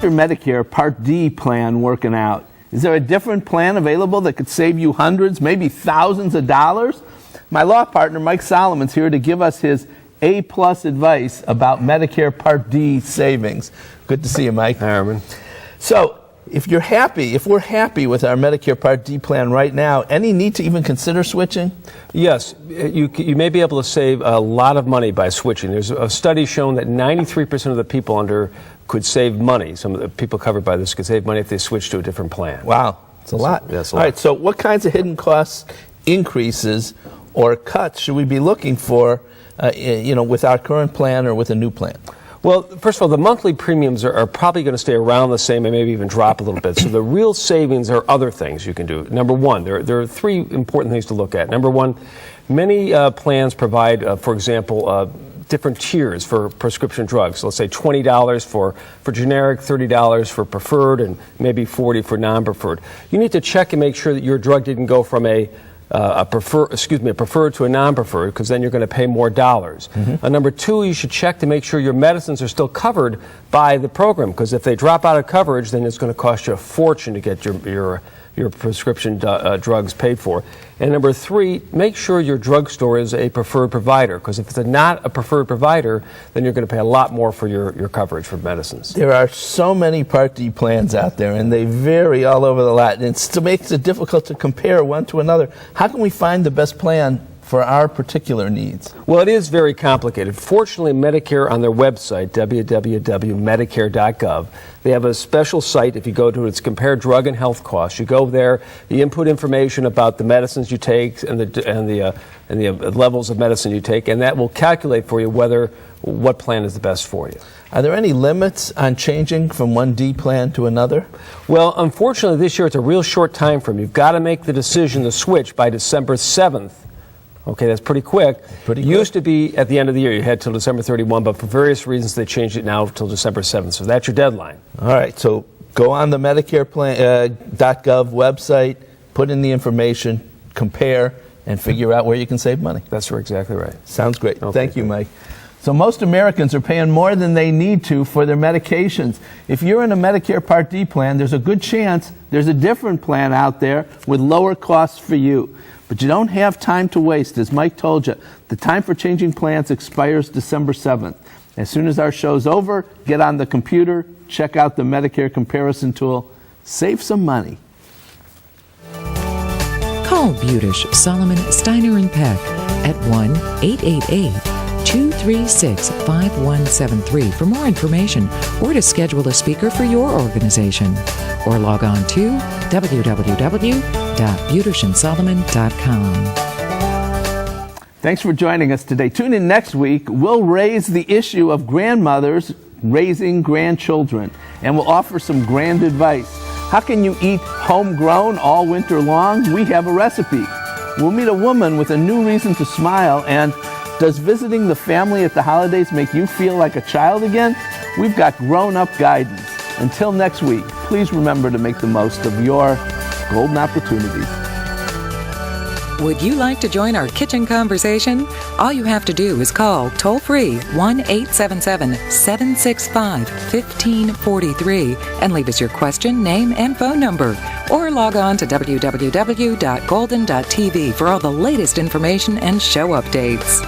your Medicare Part D plan working out? Is there a different plan available that could save you hundreds, maybe thousands of dollars? My law partner, Mike Solomon's here to give us his A-plus advice about Medicare Part D savings. Good to see you, Mike. Hi, Herman. So, if we're happy with our Medicare Part D plan right now, any need to even consider switching? Yes, you may be able to save a lot of money by switching. There's a study showing that 93% of the people could save money. Some of the people covered by this could save money if they switch to a different plan. Wow, it's a lot. Yes, a lot. lot. All right, so what kinds of hidden cost increases or cuts should we be looking for, with our current plan or with a new plan? Well, first of all, the monthly premiums are probably going to stay around the same and maybe even drop a little bit. So the real savings are other things you can do. Number one, there are three important things to look at. Number one, many plans provide, for example, different tiers for prescription drugs. So let's say $20 for generic, $30 for preferred, and maybe $40 for non-preferred. You need to check and make sure that your drug didn't go from a preferred to a non-preferred, because then you're going to pay more dollars. Number two, you should check to make sure your medicines are still covered by the program, because if they drop out of coverage, then it's going to cost you a fortune to get your prescription drugs paid for. And number three, make sure your drugstore is a preferred provider, because if it's not a preferred provider, then you're going to pay a lot more for your coverage for medicines. There are so many Part D plans out there, and they vary all over the lot, and it makes it difficult to compare one to another. How can we find the best plan for our particular needs? Well, it is very complicated. Fortunately, Medicare on their website, www.medicare.gov, they have a special site. If you go to it, it's Compare Drug and Health Costs. You go there, you input information about the medicines you take and the levels of medicine you take, and that will calculate for you what plan is the best for you. Are there any limits on changing from one D plan to another? Well, unfortunately, this year it's a real short time frame. You've got to make the decision to switch by December 7th. Okay, that's pretty quick. Used to be at the end of the year. You had till December 31, but for various reasons they changed it now till December 7th. So that's your deadline. All right, so go on the Medicare.gov website, put in the information, compare, and figure out where you can save money. That's exactly right. Sounds great. Okay. Thank you, Mike. So most Americans are paying more than they need to for their medications. If you're in a Medicare Part D plan, there's a good chance there's a different plan out there with lower costs for you. But you don't have time to waste. As Mike told you, the time for changing plans expires December 7th. As soon as our show's over, get on the computer, check out the Medicare comparison tool, save some money. Call Budish, Solomon, Steiner & Peck at 1-888-236-5173 for more information or to schedule a speaker for your organization. Or log on to www.budishandsolomon.com. Thanks for joining us today. Tune in next week. We'll raise the issue of grandmothers raising grandchildren, and we'll offer some grand advice. How can you eat homegrown all winter long? We have a recipe. We'll meet a woman with a new reason to smile, and does visiting the family at the holidays make you feel like a child again? We've got grown-up guidance. Until next week, please remember to make the most of your golden opportunities. Would you like to join our kitchen conversation? All you have to do is call toll-free 1-877-765-1543 and leave us your question, name, and phone number. Or log on to www.golden.tv for all the latest information and show updates.